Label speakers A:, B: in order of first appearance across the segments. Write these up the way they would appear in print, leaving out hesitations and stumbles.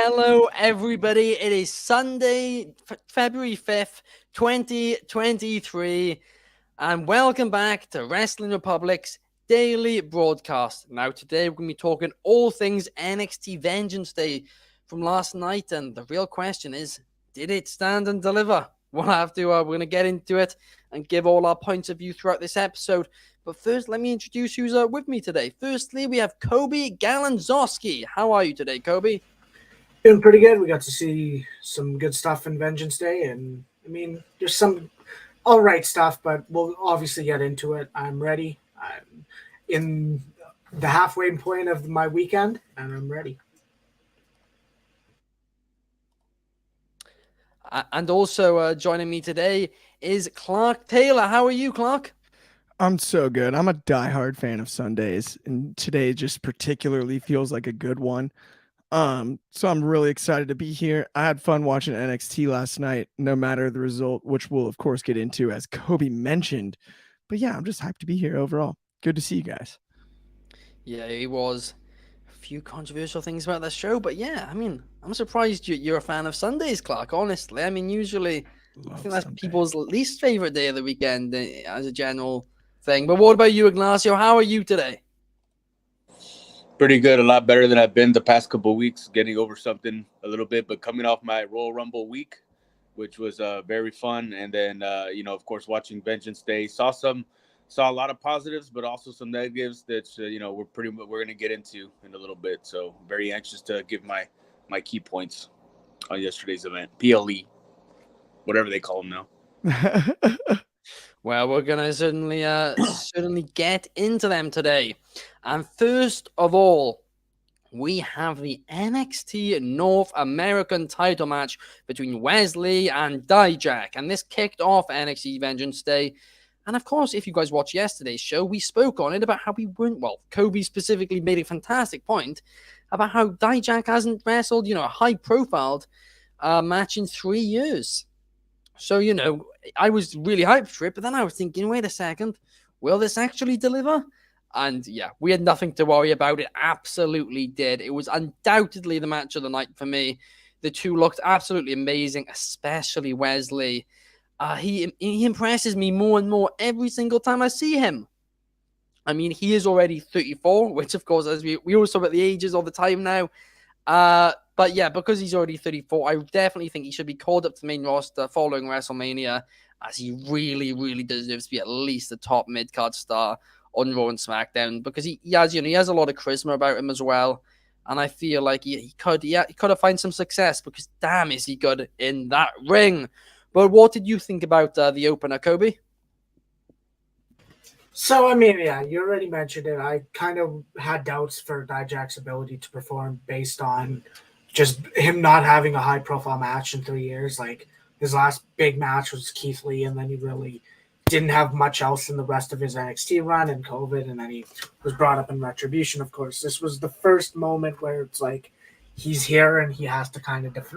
A: Hello, everybody. It is Sunday, February 5th, 2023, and welcome back to Wrestling Republic's daily broadcast. Now, today we're going to be talking all things NXT Vengeance Day from last night, and the real question is, did it stand and deliver? We're going to get into it and give all our points of view throughout this episode. But first, let me introduce who's with me today. Firstly, we have Coby Galenzoski. How are you today, Coby?
B: Doing pretty good. We got to see some good stuff in Vengeance Day, and I mean, there's some all right stuff, but we'll obviously get into it. I'm ready. I'm in the halfway point of my weekend, and I'm ready.
A: And also joining me today is Clark Taylor. How are you, Clark?
C: I'm so good. I'm a diehard fan of Sundays, and today just particularly feels like a good one. So I'm really excited to be here. I had fun watching NXT last night, no matter the result, which we'll of course get into as Coby mentioned. But yeah, I'm just hyped to be here overall. Good to see you guys.
A: Yeah, it was a few controversial things about that show, but yeah, I mean, I'm surprised you're a fan of Sundays, Clark, honestly. I mean, usually I think that's people's least favorite day of the weekend as a general thing. But what about you, Ignacio? How are you today?
D: Pretty good, a lot better than I've been the past couple of weeks, getting over something a little bit, but coming off my Royal Rumble week, which was very fun, and then of course, watching Vengeance Day, saw a lot of positives, but also some negatives that we're going to get into in a little bit. So very anxious to give my key points on yesterday's event, PLE, whatever they call them now.
A: Well, we're gonna certainly get into them today. And first of all, we have the NXT North American title match between Wesley and Dijak. And this kicked off NXT Vengeance Day. And of course, if you guys watched yesterday's show, we spoke on it about how Coby specifically made a fantastic point about how Dijak hasn't wrestled, a high-profiled match in 3 years. So, I was really hyped for it, but then I was thinking, wait a second, will this actually deliver? And yeah, we had nothing to worry about. It absolutely did. It was undoubtedly the match of the night for me. The two looked absolutely amazing, especially Wesley. He impresses me more and more every single time I see him. I mean, he is already 34, which of course, as we always talk about the ages all the time now. But yeah, because he's already 34, I definitely think he should be called up to the main roster following WrestleMania, as he really, really deserves to be at least a top mid-card star on Raw and SmackDown, because he has a lot of charisma about him as well, and I feel like he could have found some success, because damn is he good in that ring. But what did you think about the opener, Coby?
B: So, I mean, yeah, you already mentioned it. I kind of had doubts for Dijak's ability to perform based on just him not having a high-profile match in 3 years. Like, his last big match was Keith Lee, and then he really didn't have much else in the rest of his NXT run and COVID, and then he was brought up in Retribution, of course. This was the first moment where it's like he's here and he has to kind of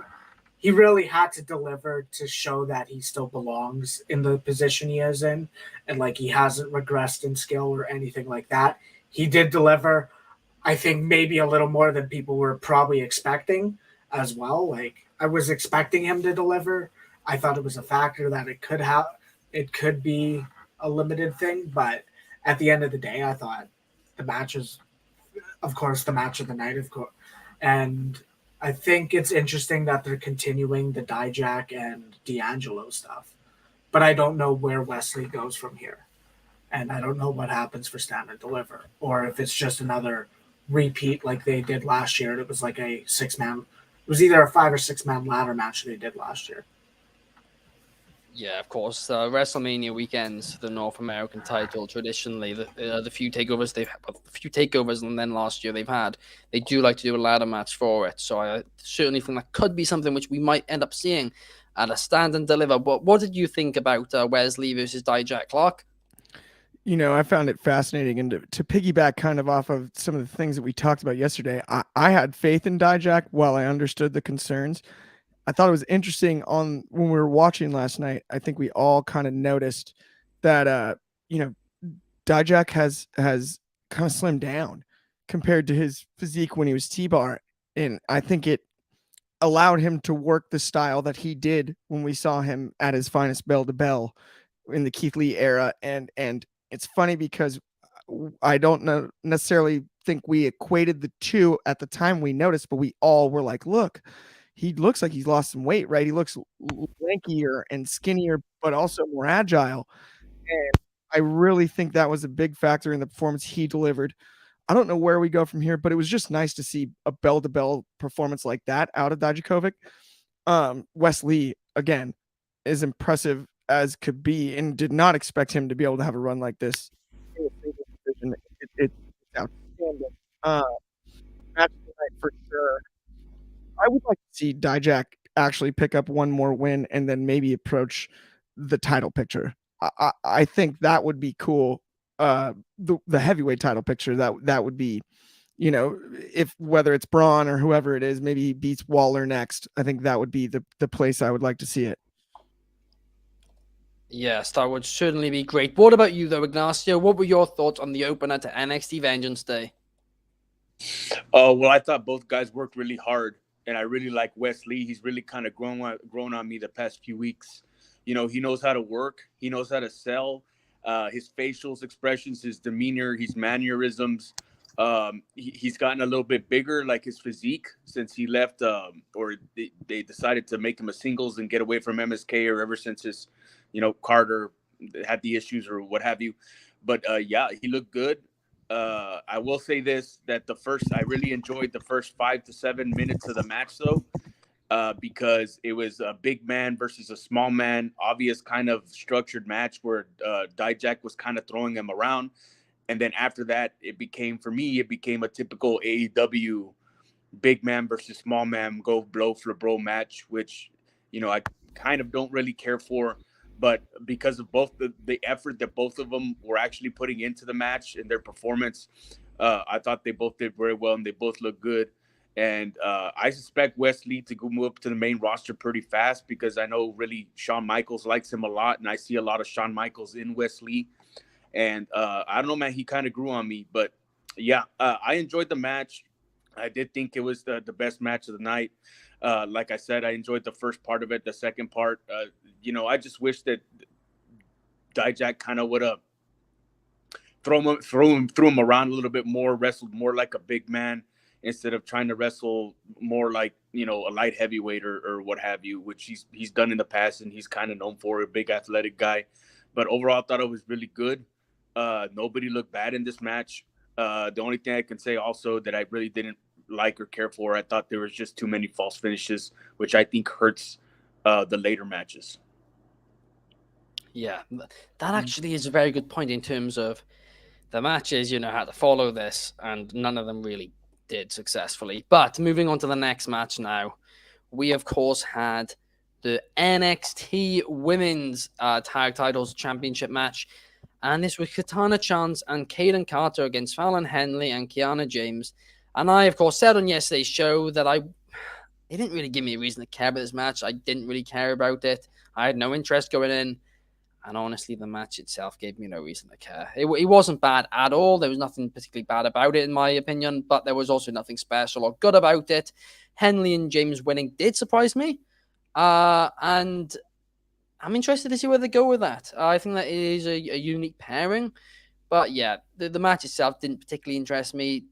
B: he really had to deliver to show that he still belongs in the position he is in, and like he hasn't regressed in skill or anything like that. He did deliver, I think, maybe a little more than people were probably expecting as well. Like, I was expecting him to deliver. I thought it was a factor that it could be a limited thing, but at the end of the day, I thought the match is, of course, the match of the night, of course. And I think it's interesting that they're continuing the Dijak and D'Angelo stuff, but I don't know where Wesley goes from here. And I don't know what happens for Stand and Deliver, or if it's just another repeat like they did last year. It was like a 6-man. It was either a 5 or 6-man ladder match they did last year.
A: Yeah, of course. WrestleMania weekends, the North American title, traditionally, the few takeovers and then last year they do like to do a ladder match for it. So I certainly think that could be something which we might end up seeing at a Stand and Deliver. But what did you think about Wesley versus Dijak, Clark?
C: I found it fascinating, and to piggyback kind of off of some of the things that we talked about yesterday, I had faith in Dijak while I understood the concerns. I thought it was interesting when we were watching last night. I think we all kind of noticed that, Dijak has kind of slimmed down compared to his physique when he was T-Bar. And I think it allowed him to work the style that he did when we saw him at his finest bell to bell in the Keith Lee era. And it's funny because I don't necessarily think we equated the two at the time we noticed, but we all were like, look, he looks like he's lost some weight, right? He looks lankier and skinnier, but also more agile. And I really think that was a big factor in the performance he delivered. I don't know where we go from here, but it was just nice to see a bell-to-bell performance like that out of Dijakovic. Wes Lee, again, is impressive as could be, and did not expect him to be able to have a run like this. It's outstanding. Match tonight for sure. I would like to see Dijak actually pick up one more win and then maybe approach the title picture. I think that would be cool. The heavyweight title picture, that would be, if whether it's Braun or whoever it is, maybe he beats Waller next. I think that would be the place I would like to see it.
A: Yes, that would certainly be great. What about you, though, Ignacio? What were your thoughts on the opener to NXT Vengeance Day?
D: Well, I thought both guys worked really hard, and I really like Wes Lee. He's really kind of grown on me the past few weeks. He knows how to work. He knows how to sell. His facial expressions, his demeanor, his mannerisms. He's gotten a little bit bigger, like his physique, since he left, or they decided to make him a singles and get away from MSK, or ever since his, Carter had the issues or what have you. But yeah, he looked good. I will say this, that I really enjoyed the first 5 to 7 minutes of the match, though, because it was a big man versus a small man, obvious kind of structured match where Dijak was kind of throwing him around. And then after that, it became a typical AEW big man versus small man, go blow for blow match, which, I kind of don't really care for. But because of both the effort that both of them were actually putting into the match and their performance, I thought they both did very well and they both looked good. And I suspect Wes Lee to move up to the main roster pretty fast, because I know really Shawn Michaels likes him a lot, and I see a lot of Shawn Michaels in Wes Lee. And I don't know, man, he kind of grew on me. But yeah, I enjoyed the match. I did think it was the best match of the night. Like I said, I enjoyed the first part of it. The second part, I just wish that Dijak kind of would have threw him around a little bit more, wrestled more like a big man instead of trying to wrestle more like, a light heavyweight or what have you, which he's done in the past, and he's kind of known for, a big athletic guy. But overall, I thought it was really good. Nobody looked bad in this match. The only thing I can say also that I really didn't like or care for, I thought there was just too many false finishes, which I think hurts the later matches.
A: Yeah, that actually is a very good point in terms of the matches, how to follow this, and none of them really did successfully. But moving on to the next match now, we of course had the NXT Women's Tag Titles Championship match, and this was Katana Chance and Kaden Carter against Fallon Henley and Kiana James. And I, of course, said on yesterday's show that it didn't really give me a reason to care about this match. I didn't really care about it. I had no interest going in. And honestly, the match itself gave me no reason to care. It wasn't bad at all. There was nothing particularly bad about it, in my opinion, but there was also nothing special or good about it. Henley and James winning did surprise me. And I'm interested to see where they go with that. I think that is a unique pairing. But yeah, the match itself didn't particularly interest me.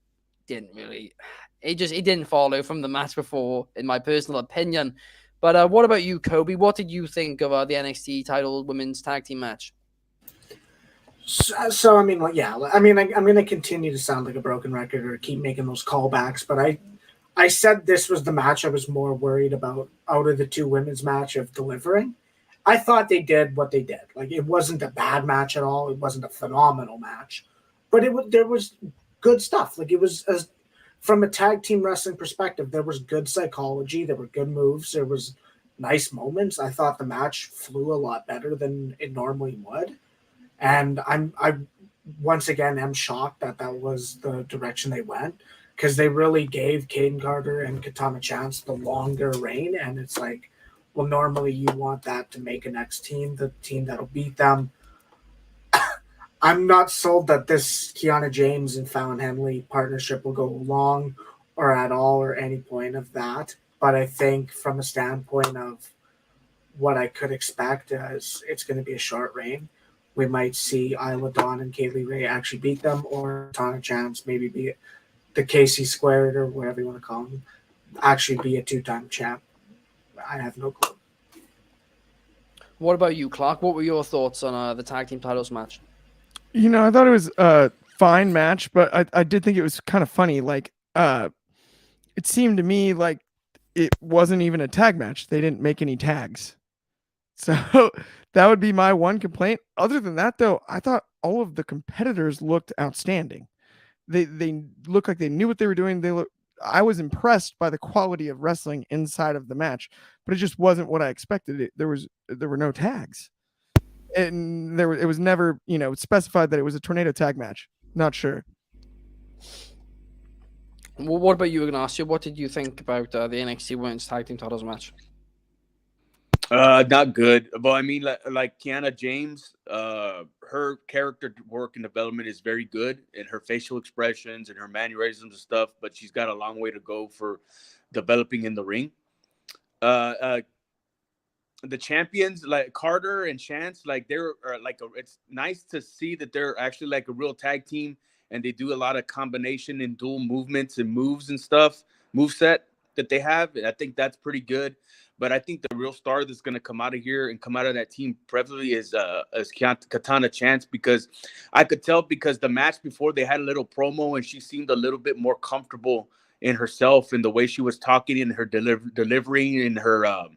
A: It didn't follow from the match before, in my personal opinion. But what about you, Coby? What did you think of the NXT title women's tag team match?
B: So I mean, I'm going to continue to sound like a broken record or keep making those callbacks, but I said this was the match I was more worried about out of the two women's match of delivering. I thought they did what they did. Like, it wasn't a bad match at all. It wasn't a phenomenal match, but there was good stuff. Like, it was from a tag team wrestling perspective, there was good psychology. There were good moves. There was nice moments. I thought the match flew a lot better than it normally would. And I once again am shocked that was the direction they went, because they really gave Kaden Carter and Katana Chance the longer reign. And it's like, well, normally you want that to make a next team, the team that'll beat them. I'm not sold that this Kiana James and Fallon Henley partnership will go long or at all or any point of that. But I think from a standpoint of what I could expect, as it's going to be a short reign, we might see Isla Dawn and Kaylee Ray actually beat them, or Tana Chance maybe be the KC squared or whatever you want to call them, actually be a 2-time champ. I have no clue.
A: What about you, Clark? What were your thoughts on the tag team titles match?
C: You know, I thought it was a fine match, but I did think it was kind of funny. Like, it seemed to me like it wasn't even a tag match. They didn't make any tags. So that would be my one complaint. Other than that, though, I thought all of the competitors looked outstanding. They looked like they knew what they were doing. I was impressed by the quality of wrestling inside of the match, but it just wasn't what I expected. There were no tags, and it was never specified that it was a tornado tag match. Not sure.
A: Well, what about you, Ignacio? What did you think about the NXT Women's Tag Team Titles match?
D: Not good. But I mean, like Kiana James, her character work and development is very good, and her facial expressions and her mannerisms and stuff. But she's got a long way to go for developing in the ring. The champions like Carter and Chance, like they're like it's nice to see that they're actually like a real tag team, and they do a lot of combination and dual movements and moves and stuff, moveset that they have. And I think that's pretty good. But I think the real star that's going to come out of here and come out of that team preferably is Katana Chance, because I could tell because the match before they had a little promo and she seemed a little bit more comfortable in herself and the way she was talking and her delivering and her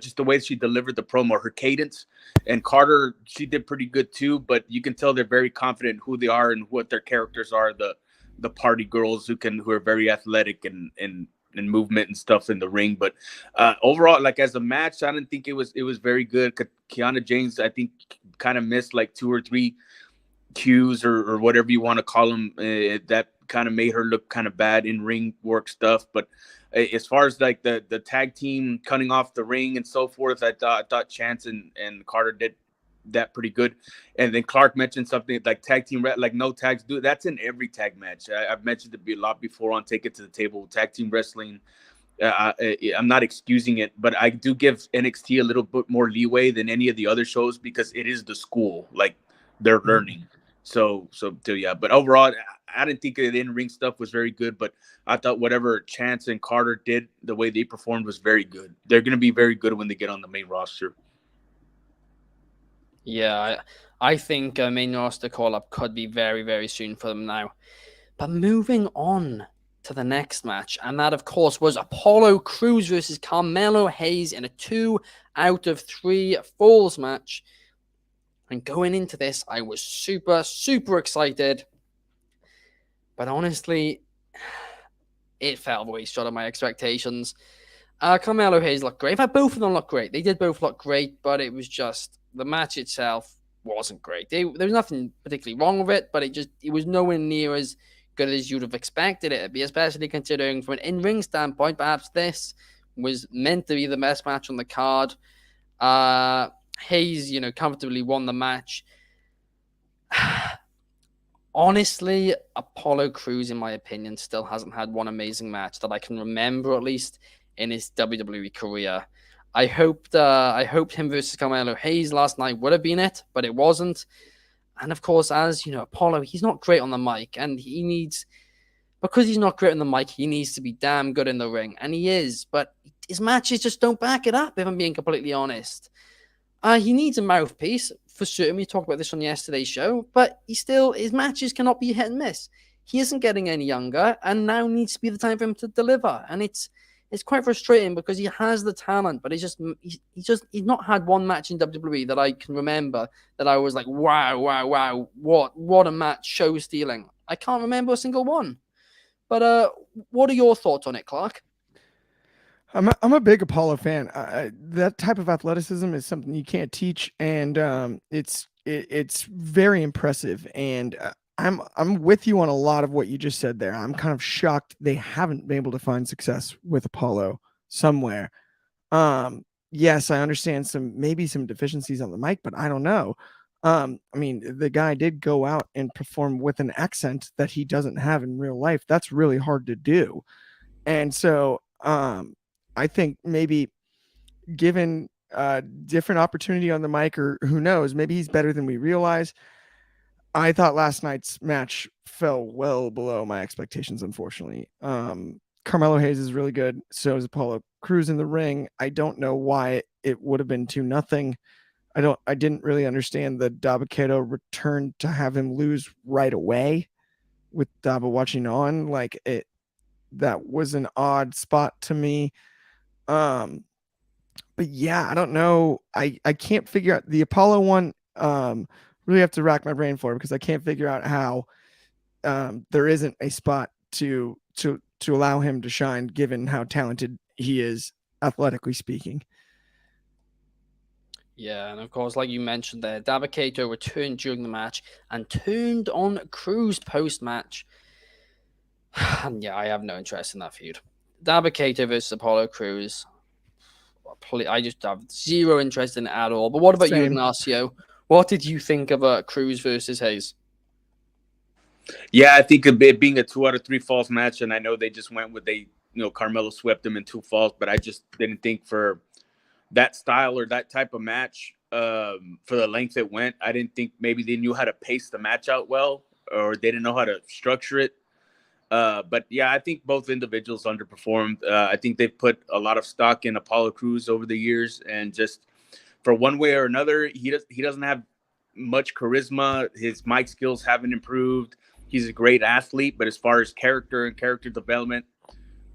D: just the way she delivered the promo, her cadence. And Carter, she did pretty good too, but you can tell they're very confident in who they are and what their characters are. The party girls who are very athletic and movement and stuff in the ring. But overall, like as a match, I didn't think it was very good. Kiana James, I think, kind of missed like 2 or 3 cues or whatever you want to call them. That kind of made her look kind of bad in ring work stuff. But as far as like the tag team cutting off the ring and so forth, I thought Chance and Carter did that pretty good. And then Clark mentioned something like tag team, like no tags. That's in every tag match. I've mentioned it a lot before on Take It to the Table. Tag team wrestling, I'm not excusing it, but I do give NXT a little bit more leeway than any of the other shows because it is the school, like they're learning. So yeah. But overall, I didn't think the in-ring stuff was very good, but I thought whatever Chance and Carter did, the way they performed was very good. They're going to be very good when they get on the main roster.
A: Yeah, I think a main roster call-up could be very, very soon for them now. But moving on to the next match, and that, of course, was Apollo Crews versus Carmelo Hayes in a 2 out of 3 falls match. And going into this, I was super, super excited. But honestly, it fell way short of my expectations. Carmelo Hayes looked great. In fact, both of them looked great. They did both look great, but it was just the match itself wasn't great. There was nothing particularly wrong with it, but it was nowhere near as good as you'd have expected it to be, especially considering from an in-ring standpoint, perhaps this was meant to be the best match on the card. Hayes, comfortably won the match. Honestly, Apollo Crews, in my opinion, still hasn't had one amazing match that I can remember, at least in his WWE career. I hoped him versus Carmelo Hayes last night would have been it, but it wasn't. And of course, as you know, Apollo, he's not great on the mic, and because he's not great on the mic, he needs to be damn good in the ring, and he is. But his matches just don't back it up, if I'm being completely honest. He needs a mouthpiece for certain. We talked about this on yesterday's show, but his matches cannot be hit and miss. He isn't getting any younger, and now needs to be the time for him to deliver. And it's quite frustrating because he has the talent, but he's not had one match in WWE that I can remember that I was like, wow, what a match, show stealing. I can't remember a single one. But what are your thoughts on it, Clark?
C: I'm a big Apollo fan. That type of athleticism is something you can't teach, and it's very impressive. And I'm with you on a lot of what you just said there. I'm kind of shocked they haven't been able to find success with Apollo somewhere. Yes, I understand maybe some deficiencies on the mic, but I don't know. I mean, the guy did go out and perform with an accent that he doesn't have in real life. That's really hard to do. And so I think maybe given a different opportunity on the mic, or who knows, maybe he's better than we realize. I thought last night's match fell well below my expectations, unfortunately. Carmelo Hayes is really good. So is Apollo Crews in the ring. I don't know why it would have been 2-0. I didn't really understand the Dabba-Kato return to have him lose right away with Dabba watching on. Like, that was an odd spot to me. But yeah, I don't know. I can't figure out the Apollo one. Really have to rack my brain for, because I can't figure out how there isn't a spot to allow him to shine, given how talented he is, athletically speaking.
A: Yeah, and of course, like you mentioned there, Dabba-Kato returned during the match and turned on Cruz post-match. And yeah, I have no interest in that feud. Dabba-Kato versus Apollo Crews. I just have zero interest in it at all. But what about you,
C: Same.
A: Ignacio? What did you think of Cruz versus Hayes?
D: Yeah, I think it being a 2 out of 3 falls match, and I know they just went with Carmelo swept him in 2 falls, but I just didn't think for that style or that type of match, for the length it went, I didn't think maybe they knew how to pace the match out well, or they didn't know how to structure it. But yeah, I think both individuals underperformed. I think they've put a lot of stock in Apollo Crews over the years, and just for one way or another, he doesn't have much charisma. His mic skills haven't improved. He's a great athlete, but as far as character and character development,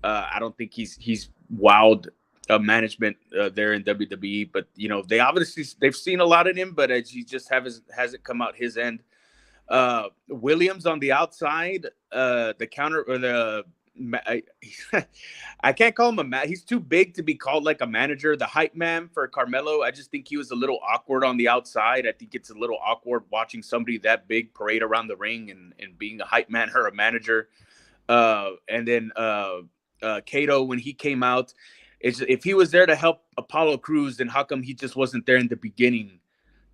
D: I don't think he's wowed management there in WWE. But they've seen a lot in him, but he just hasn't come out his end. Williams on the outside, the counter or the I can't call him he's too big to be called like a manager. The hype man for Carmelo, I just think he was a little awkward on the outside. I think it's a little awkward watching somebody that big parade around the ring and being a hype man or a manager. And then Kato, when he came out, if he was there to help Apollo Crews, then how come he just wasn't there in the beginning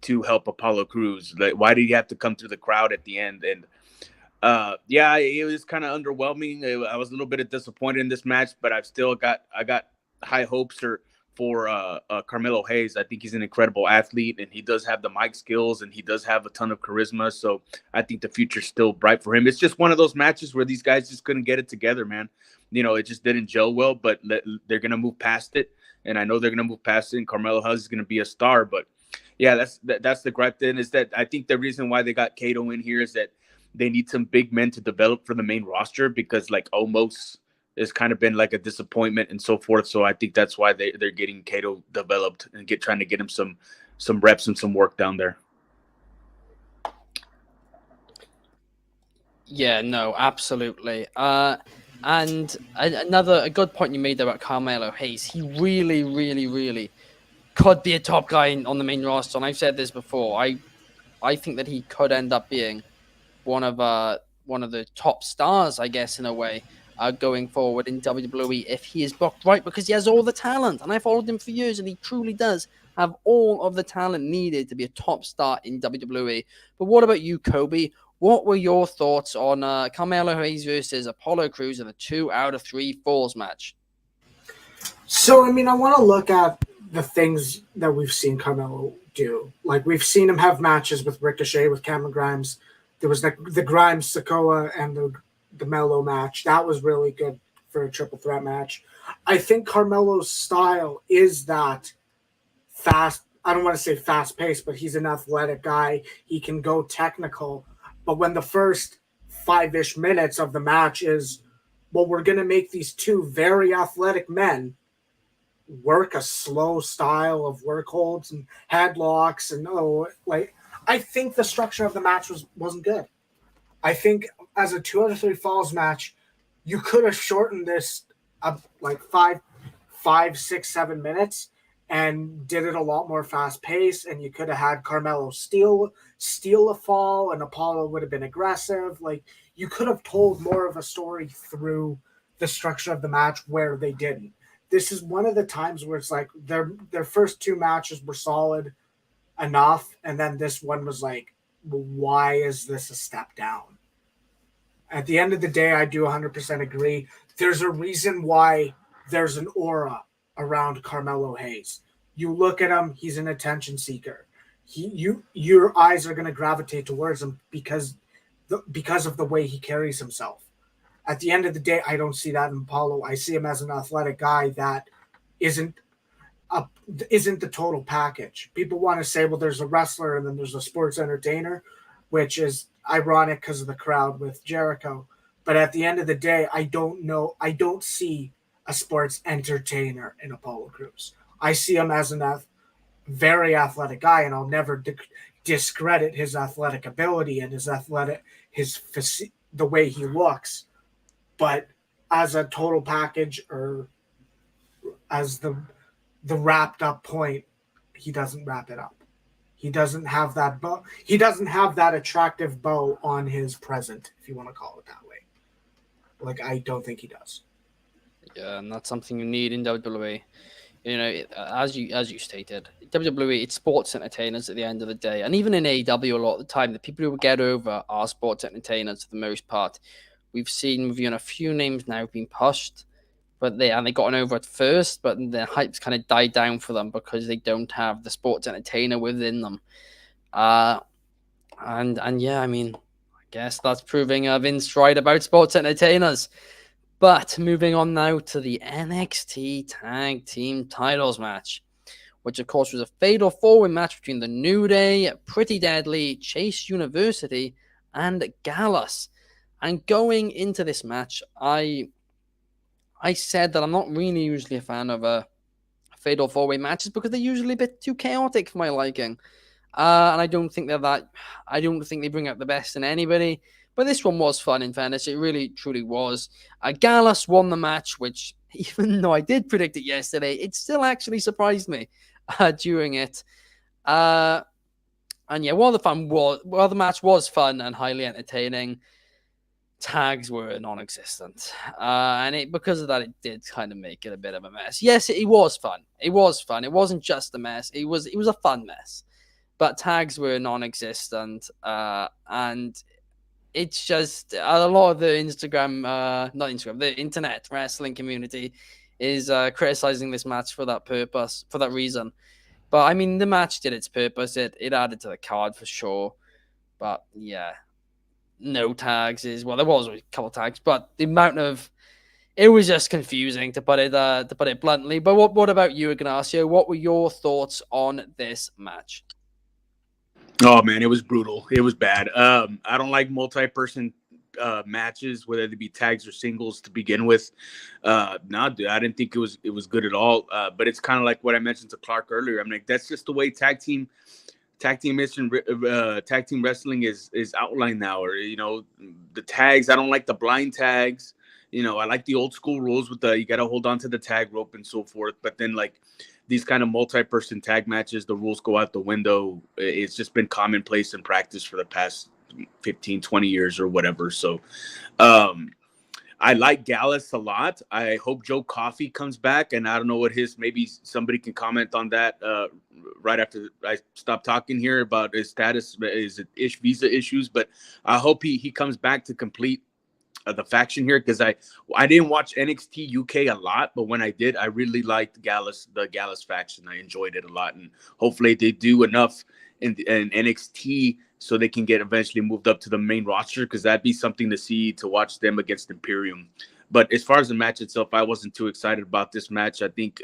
D: to help Apollo Crews? Like, why did he have to come through the crowd at the end? And yeah, it was kind of underwhelming. I was a little bit disappointed in this match, but I got high hopes for Carmelo Hayes. I think he's an incredible athlete, and he does have the mic skills, and he does have a ton of charisma. So I think the future's still bright for him. It's just one of those matches where these guys just couldn't get it together, man. It just didn't gel well, but they're going to move past it. And I know they're going to move past it, and Carmelo Hayes is going to be a star. But yeah, that's the gripe then, is that I think the reason why they got Kato in here is that they need some big men to develop for the main roster, because like Omos has kind of been like a disappointment and so forth. So I think that's why they're getting Kato developed and trying to get him some reps and some work down there.
A: Yeah, no, absolutely. And a good point you made there about Carmelo Hayes. He really, really, really could be a top guy on the main roster. And I've said this before. I think that he could end up being one of the top stars, I guess, in a way, going forward in WWE if he is booked right, because he has all the talent. And I followed him for years, and he truly does have all of the talent needed to be a top star in WWE. But what about you, Coby? What were your thoughts on Carmelo Hayes versus Apollo Crews in a 2 out of 3 falls match?
B: So, I mean, I want to look at the things that we've seen Carmelo do. Like, we've seen him have matches with Ricochet, with Cameron Grimes. There was the Grimes, Sikoa, and the Melo match. That was really good for a triple threat match. I think Carmelo's style is that fast. I don't want to say fast paced, but he's an athletic guy. He can go technical. But when the first 5-ish minutes of the match is, well, we're going to make these two very athletic men work a slow style of work holds and headlocks, and I think the structure of the match wasn't good. I think as a 2 out of 3 falls match, you could have shortened this up like 5, 6, 7 minutes and did it a lot more fast paced, and you could have had Carmelo steal a fall, and Apollo would have been aggressive. Like, you could have told more of a story through the structure of the match, where they didn't. This is one of the times where it's like their first 2 matches were solid enough, and then this one was like, why is this a step down? At the end of the day, I do 100% agree. There's a reason why there's an aura around Carmelo Hayes. You look at him, he's an attention seeker. Your eyes are going to gravitate towards him because of the way he carries himself. At the end of the day, I don't see that in Apollo. I see him as an athletic guy that isn't the total package. People want to say, well, there's a wrestler and then there's a sports entertainer, which is ironic because of the crowd with Jericho. But at the end of the day, I don't see a sports entertainer in Apollo Crews. I see him as a very athletic guy, and I'll never discredit his athletic ability and the way he looks. But as a total package, or as the wrapped up point, he doesn't wrap it up. He doesn't have that bow. He doesn't have that attractive bow on his present, if you want to call it that way. Like, I don't think he does.
A: Yeah, and that's something you need in WWE. You know, as you stated, WWE, it's sports entertainers at the end of the day. And even in AEW, a lot of the time, the people who get over are sports entertainers for the most part. We've seen a few names now being pushed, but they gotten over at first, but the hype's kind of died down for them because they don't have the sports entertainer within them. And yeah, I mean, I guess that's proving Vince right about sports entertainers. But moving on now to the NXT Tag Team Titles match, which of course was a fatal four-way match between the New Day, Pretty Deadly, Chase University, and Gallus. And going into this match, I said that I'm not really usually a fan of fatal four-way matches because they're usually a bit too chaotic for my liking. And I don't think they bring out the best in anybody. But this one was fun, in fairness. It really, truly was. Gallus won the match, which, even though I did predict it yesterday, it still actually surprised me during it. And yeah, while the match was fun and highly entertaining, tags were non-existent. And because of that, it did kind of make it a bit of a mess. Yes, it was fun. It was fun. It wasn't just a mess. It was a fun mess. But tags were non-existent. And it's just a lot of the the internet wrestling community is criticizing this match for that purpose, for that reason. But I mean, the match did its purpose. It added to the card for sure. But yeah, no tags there was a couple of tags, but the amount of it was just confusing to put it bluntly. But what about you, Ignacio? What were your thoughts on this match?
D: Oh man, it was brutal. It was bad. I don't like multi-person matches, whether they be tags or singles to begin with. No, dude, I didn't think it was good at all. But it's kind of like what I mentioned to Clark earlier. I'm like, that's just the way tag team wrestling is outlined now. Or the tags. I don't like the blind tags. I like the old school rules with you got to hold on to the tag rope and so forth. But then like these kind of multi-person tag matches, the rules go out the window. It's just been commonplace in practice for the past 15, 20 years or whatever. So I like Gallus a lot. I hope Joe Coffey comes back, and I don't know what maybe somebody can comment on that right after I stop talking here about his status, his visa issues, but I hope he comes back to complete the faction here, because I didn't watch NXT UK a lot, but when I did, I really liked the Gallus faction. I enjoyed it a lot, and hopefully they do enough in NXT so they can get eventually moved up to the main roster, because that'd be something to watch them against Imperium. But as far as the match itself, I wasn't too excited about this match. I think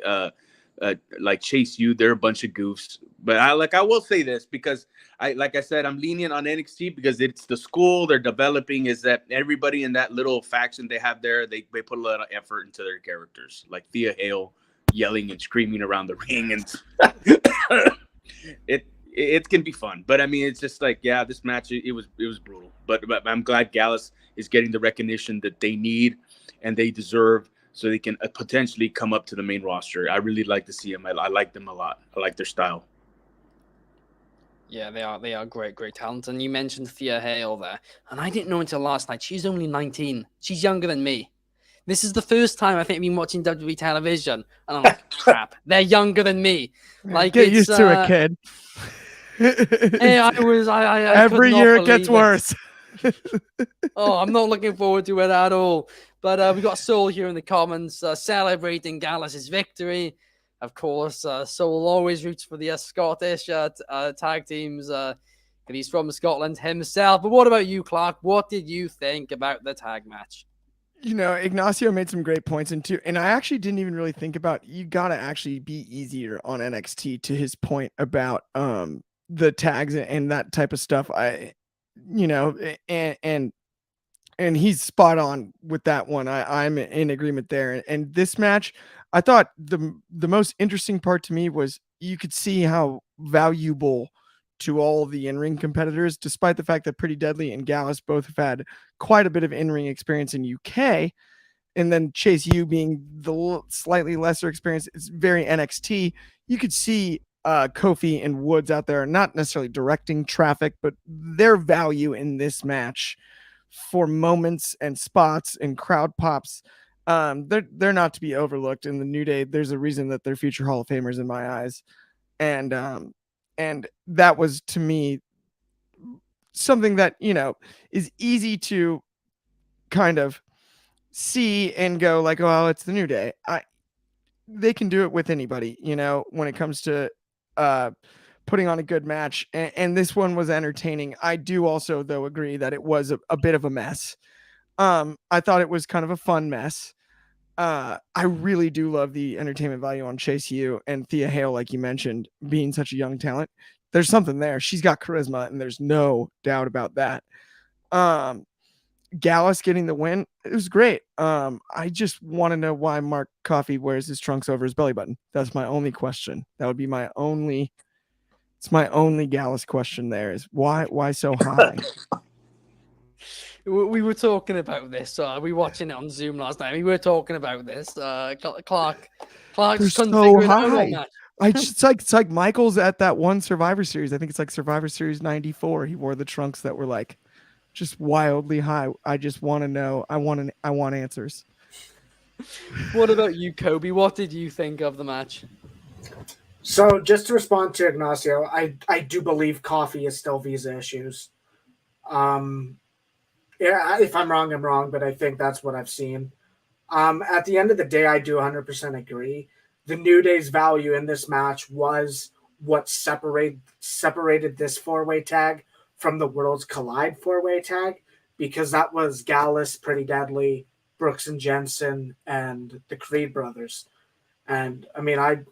D: like Chase U, they're a bunch of goofs. But I will say this, because like I said, I'm lenient on NXT because it's the school they're developing, is that everybody in that little faction they have there, they put a lot of effort into their characters. Like Thea Hale yelling and screaming around the ring, and it can be fun. But I mean, it's just like, yeah, this match it was brutal. But I'm glad Gallus is getting the recognition that they need and they deserve, so they can potentially come up to the main roster. I really like to see them. I like them a lot. I like their style.
A: Yeah, they are great talent. And you mentioned Thea Hale there, and I didn't know until last night she's only 19. She's younger than me. This is the first time I think I've been watching WWE television, and I'm like, crap, they're younger than me. Like,
C: get used to it, kid.
A: Hey, I
C: every year it gets worse.
A: Oh, I'm not looking forward to it at all. But we got Soul here in the comments celebrating Gallus' victory. Of course, Soul always roots for the Scottish tag teams. He's from Scotland himself. But what about you, Clark? What did you think about the tag match?
C: Ignacio made some great points and I actually didn't even really think about, you got to actually be easier on NXT, to his point about the tags and that type of stuff. And he's spot on with that one. I'm in agreement there. And this match, I thought the most interesting part to me was you could see how valuable to all the in-ring competitors, despite the fact that Pretty Deadly and Gallus both have had quite a bit of in-ring experience in UK, and then Chase U being the slightly lesser experience, it's very NXT. You could see Kofi and Woods out there, not necessarily directing traffic, but their value in this match for moments and spots and crowd pops. They're not to be overlooked. In the New Day, there's a reason that they're future Hall of Famers in my eyes. And that was, to me, something that, is easy to kind of see and go like, oh, it's the New Day. They can do it with anybody, when it comes to putting on a good match. And this one was entertaining. I do also, though, agree that it was a bit of a mess. I thought it was kind of a fun mess. I really do love the entertainment value on Chase U and Thea Hale, like you mentioned, being such a young talent. There's something there. She's got charisma, and there's no doubt about that. Gallus getting the win, it was great. I just want to know why Mark Coffey wears his trunks over his belly button. That's my only question. That would be my only Gallus question there, is why so high?
A: We were talking about this. We were watching it on Zoom last night. We were talking about this. Clark
C: They're so high. It's like Michael's at that one Survivor Series. I think it's like Survivor Series 94. He wore the trunks that were like just wildly high. I just want to know. I want answers.
A: What about you, Coby? What did you think of the match?
B: So just to respond to Ignacio, I do believe Coffee is still visa issues. Yeah, if I'm wrong, I'm wrong, but I think that's what I've seen. At the end of the day, I do 100% agree. The New Day's value in this match was what separated this four-way tag from the Worlds Collide four-way tag, because that was Gallus, Pretty Deadly, Brooks and Jensen, and the Creed brothers. And, I mean, I'm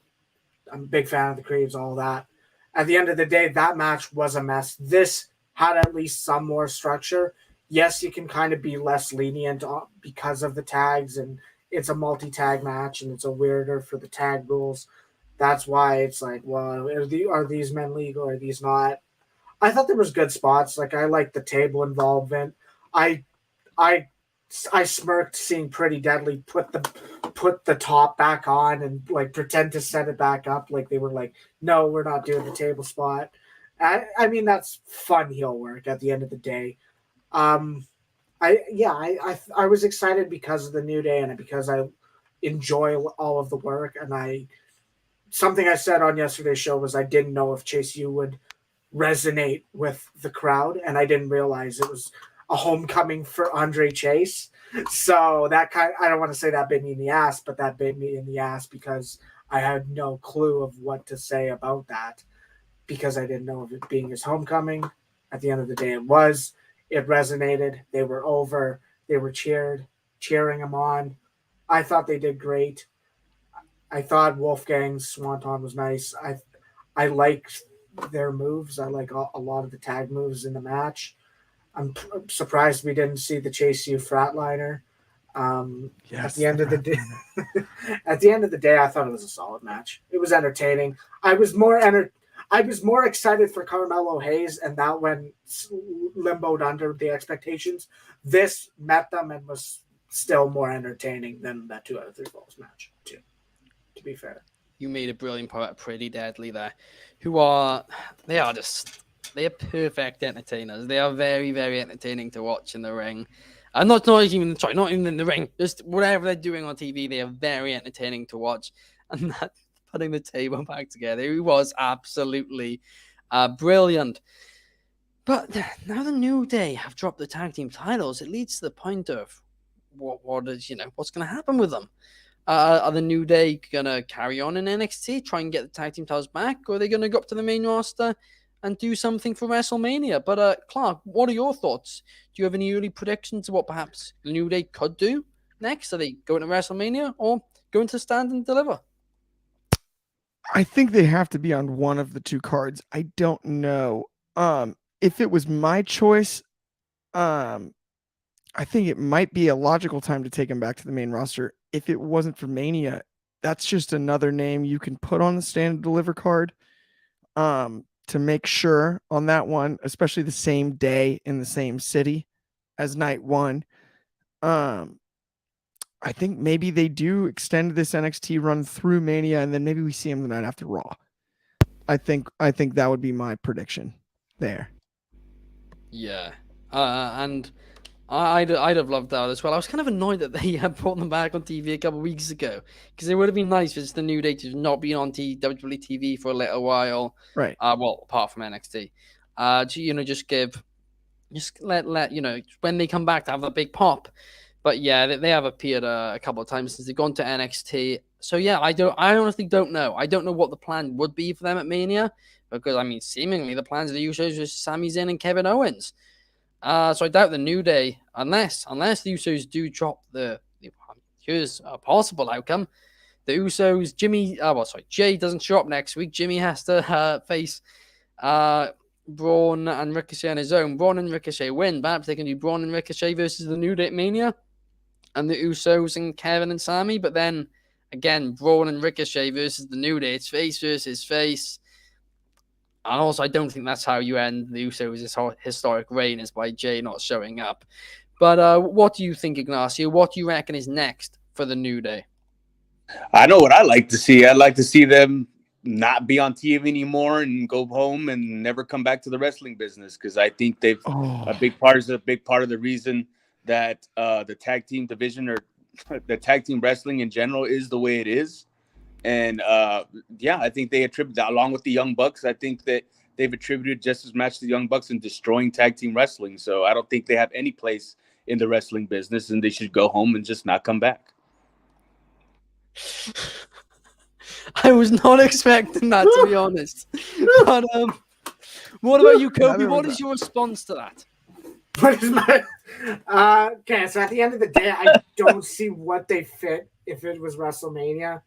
B: a big fan of the Creeds, all that. At the end of the day, that match was a mess. This had at least some more structure. Yes, you can kind of be less lenient because of the tags, and it's a multi-tag match, and it's a weirder for the tag rules. That's why it's like, well, are these men legal? Are these not? I thought there was good spots. Like, I liked the table involvement. I smirked seeing Pretty Deadly put the top back on and like pretend to set it back up. Like they were like, no, we're not doing the table spot. I mean, that's fun heel work at the end of the day. I was excited because of the New Day and because I enjoy all of the work. And something I said on yesterday's show was I didn't know if Chase U would resonate with the crowd, and I didn't realize it was a homecoming for Andre Chase. So I don't want to say that bit me in the ass, but that bit me in the ass because I had no clue of what to say about that, because I didn't know of it being his homecoming. At the end of the day, it resonated. They were over. They were cheering him on. I thought they did great. I thought Wolfgang's Swanton was nice. I liked their moves. I like a lot of the tag moves in the match. I'm surprised we didn't see the Chase U Fratliner. At the end of the day, I thought it was a solid match. It was entertaining. I was more excited for Carmelo Hayes, and that one limboed under the expectations. This met them and was still more entertaining than that 2 out of 3 falls match, too, to be fair.
A: You made a brilliant point about Pretty Deadly there, they are perfect entertainers. They are very, very entertaining to watch in the ring. And not even in the ring, just whatever they're doing on TV, they are very entertaining to watch. And that putting the table back together, it was absolutely brilliant. But now the New Day have dropped the tag team titles. It leads to the point of, what is what's going to happen with them? Are the New Day gonna carry on in NXT, try and get the tag team titles back, or are they gonna go up to the main roster and do something for WrestleMania? But Clark, what are your thoughts? Do you have any early predictions of what perhaps the New Day could do next? Are they going to WrestleMania or going to Stand and Deliver?
C: I think they have to be on one of the two cards. I don't know. If it was my choice, I think it might be a logical time to take him back to the main roster. If it wasn't for Mania, that's just another name you can put on the Stand and Deliver card to make sure on that one, especially the same day in the same city as night one. I think maybe they do extend this NXT run through Mania, and then maybe we see him the night after Raw. I think that would be my prediction there.
A: Yeah, and I'd have loved that as well. I was kind of annoyed that they brought them back on TV a couple of weeks ago, because it would have been nice for the New Day to not be on WWE TV for a little while.
C: Right.
A: Well, apart from NXT, to just let when they come back to have a big pop. But yeah, they have appeared a couple of times since they've gone to NXT. So yeah, I honestly don't know. I don't know what the plan would be for them at Mania, because I mean, seemingly the plans of the Usos are Sami Zayn and Kevin Owens. So I doubt the New Day, unless the Usos do drop here's a possible outcome. The Usos, Jay doesn't show up next week. Jimmy has to face Braun and Ricochet on his own. Braun and Ricochet win. Perhaps they can do Braun and Ricochet versus the New Day at Mania, and the Usos and Kevin and Sami. But then again, Braun and Ricochet versus the New Day. It's face versus face. And also, I don't think that's how you end the Usos' historic reign, is by Jay not showing up. But what do you think, Ignacio? What do you reckon is next for the New Day?
D: I know what I like to see. I'd like to see them not be on TV anymore and go home and never come back to the wrestling business, because I think a big part of the reason that the tag team division, or the tag team wrestling in general, is the way it is. And I think they attribute that, along with the Young Bucks. I think that they've attributed just as much to the Young Bucks in destroying tag team wrestling. So I don't think they have any place in the wrestling business, and they should go home and just not come back.
A: I was not expecting that, to be honest. But what about you, Coby? What is your response to that?
B: What is my okay? So at the end of the day, I don't see what they fit if it was WrestleMania.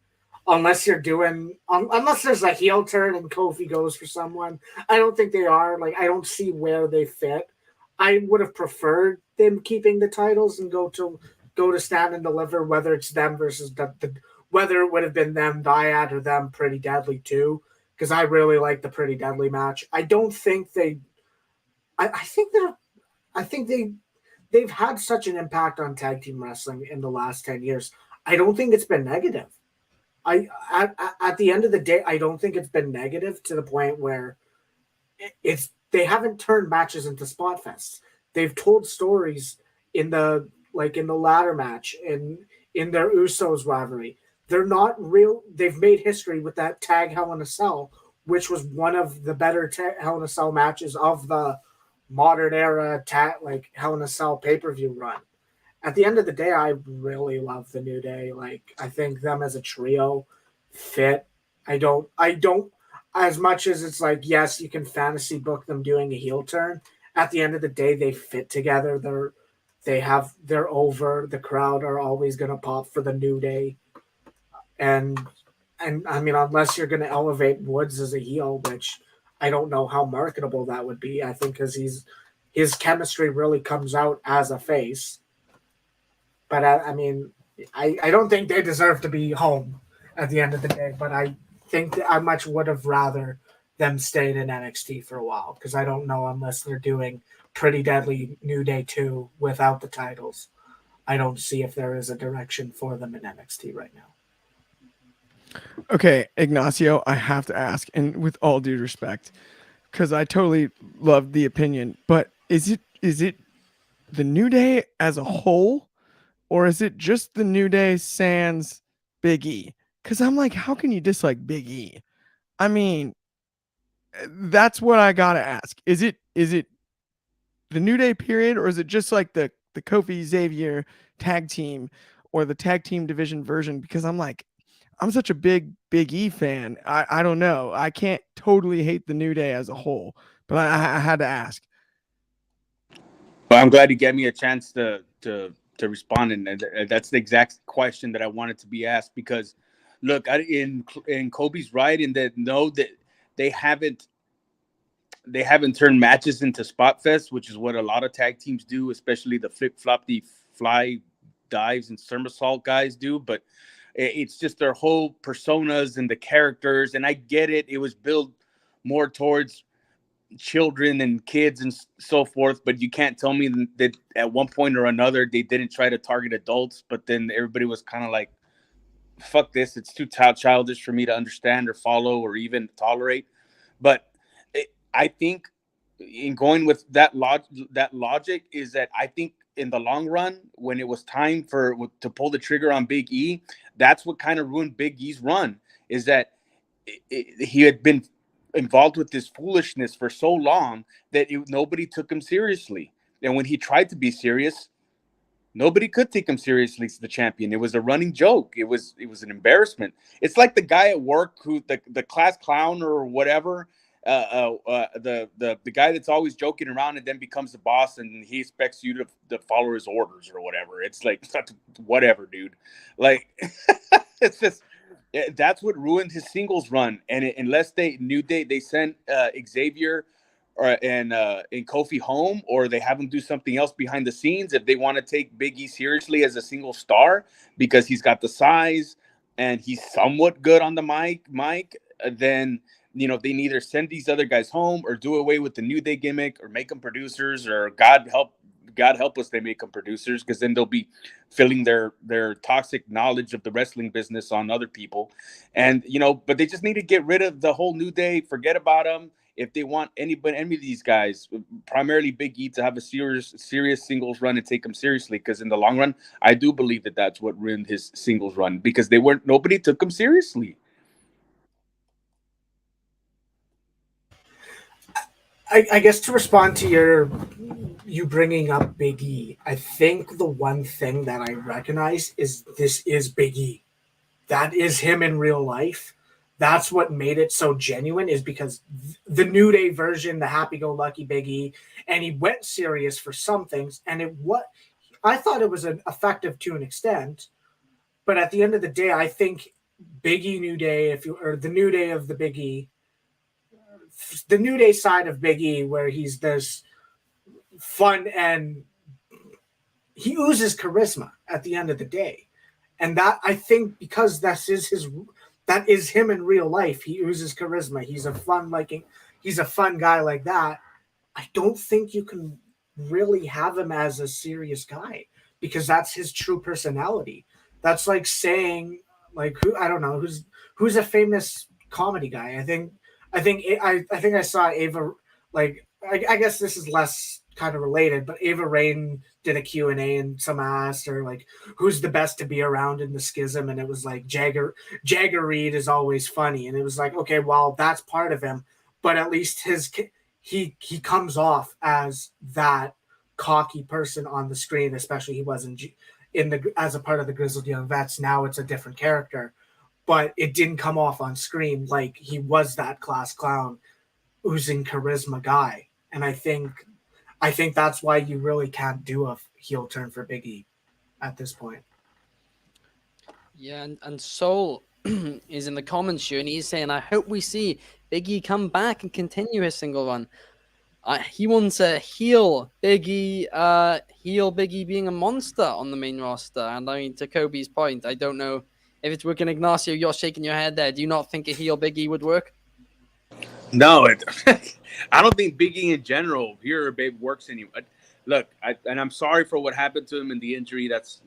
B: Unless there's a heel turn and Kofi goes for someone. I don't think they are. I don't see where they fit. I would have preferred them keeping the titles and go to Stand and Deliver, whether it's them versus whether it would have been them Dyad or them Pretty Deadly too, because I really like the Pretty Deadly match. I don't think I think they've had such an impact on tag team wrestling in the last 10 years. I don't think it's been negative. At the end of the day, I don't think it's been negative to the point where they haven't turned matches into spot fests. They've told stories in the ladder match and in their Usos rivalry. They're not real. They've made history with that tag Hell in a Cell, which was one of the better Hell in a Cell matches of the modern era Hell in a Cell pay-per-view run. At the end of the day, I really love the New Day. I think them as a trio fit. I don't, as much as it's yes, you can fantasy book them doing a heel turn. At the end of the day, they fit together. They're over. The crowd are always going to pop for the New Day. And I mean, unless you're going to elevate Woods as a heel, which I don't know how marketable that would be. I think because his chemistry really comes out as a face. But I mean, I don't think they deserve to be home at the end of the day. But I think that I much would have rather them stayed in NXT for a while, because I don't know, unless they're doing Pretty Deadly New Day 2 without the titles, I don't see if there is a direction for them in NXT right now.
C: Okay, Ignacio, I have to ask, and with all due respect, because I totally love the opinion, but is it the New Day as a whole? Or is it just the New Day sans Big E? Because I'm like, how can you dislike Big E? I mean, that's what I gotta ask. Is it the New Day period, or is it just like the Kofi Xavier tag team or the tag team division version, because I'm like, I'm such a Big E fan. I don't know. I can't totally hate the New Day as a whole, but I had to ask.
D: Well, I'm glad you gave me a chance to respond, and that's the exact question that I wanted to be asked. Because, look, in Coby's right in that that they haven't turned matches into spot fest, which is what a lot of tag teams do, especially the flip-floppy fly dives and somersault guys do. But it's just their whole personas and the characters, and I get it. It was built more towards children and kids and so forth, but you can't tell me that at one point or another they didn't try to target adults, but then everybody was kind of like, fuck this, it's too childish for me to understand or follow or even tolerate. But I think in going with that logic is that I think in the long run, when it was time to pull the trigger on Big E, that's what kind of ruined Big E's run, is that he had been involved with this foolishness for so long that nobody took him seriously. And when he tried to be serious, nobody could take him seriously as the champion. It was a running joke. It was an embarrassment. It's like the guy at work who the class clown or whatever, the guy that's always joking around and then becomes the boss and he expects you to follow his orders or whatever. It's like, whatever, dude. Like, it's just, that's what ruined his singles run. And unless they sent Xavier and Kofi home, or they have him do something else behind the scenes, if they want to take Big E seriously as a single star because he's got the size and he's somewhat good on the mic, then they neither send these other guys home or do away with the New Day gimmick or make them producers, or God help us, they make them producers, because then they'll be filling their toxic knowledge of the wrestling business on other people. And, but they just need to get rid of the whole New Day, forget about them. If they want any of these guys, primarily Big E, to have a serious singles run and take them seriously, because in the long run, I do believe that that's what ruined his singles run, because nobody took him seriously.
B: I guess to respond to you bringing up Big E, I think the one thing that I recognize is this is Big E. That is him in real life. That's what made it so genuine, is because the New Day version, the happy-go-lucky Big E, and he went serious for some things, and I thought it was effective to an extent, but at the end of the day, I think Big E New Day, or the New Day of the Big E, the New Day side of Big E, where he's this fun and he oozes charisma at the end of the day. And that, I think, because that is him in real life, he oozes charisma. He's a fun guy like that. I don't think you can really have him as a serious guy, because that's his true personality. That's like saying, like, I don't know, who's a famous comedy guy. I think I saw Ava, like, I guess this is less kind of related, but Ava Rain did a Q&A and some asked her, like, who's the best to be around in the schism, and it was like Jagger Reed is always funny, and it was like, okay, well, that's part of him, but at least he comes off as that cocky person on the screen, especially he wasn't as a part of the Grizzled Young Vets. Now it's a different character, but it didn't come off on screen like he was that class clown, oozing charisma guy. And I think that's why you really can't do a heel turn for Big E at this point.
A: Yeah, and Soul is in the comments here, and he's saying, I hope we see Big E come back and continue his single run. He wants a heel Big E being a monster on the main roster. And I mean, to Coby's point, I don't know if it's working. Ignacio, you're shaking your head there. Do you not think a heel Big E would work?
D: No, I don't think Big E in general here or Babe works anymore. Look, I'm sorry for what happened to him in the injury. That's,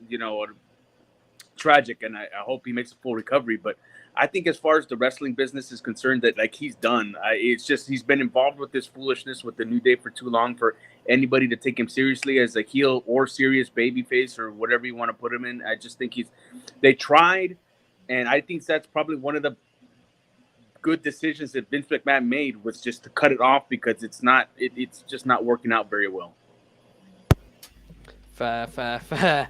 D: tragic, and I hope he makes a full recovery. But I think as far as the wrestling business is concerned, that like he's done. It's just he's been involved with this foolishness with the New Day for too long for anybody to take him seriously as a heel or serious babyface or whatever you want to put him in. I just think they tried, and I think that's probably one of the good decisions that Vince McMahon made, was just to cut it off, because it's just not working out very well.
A: Fair.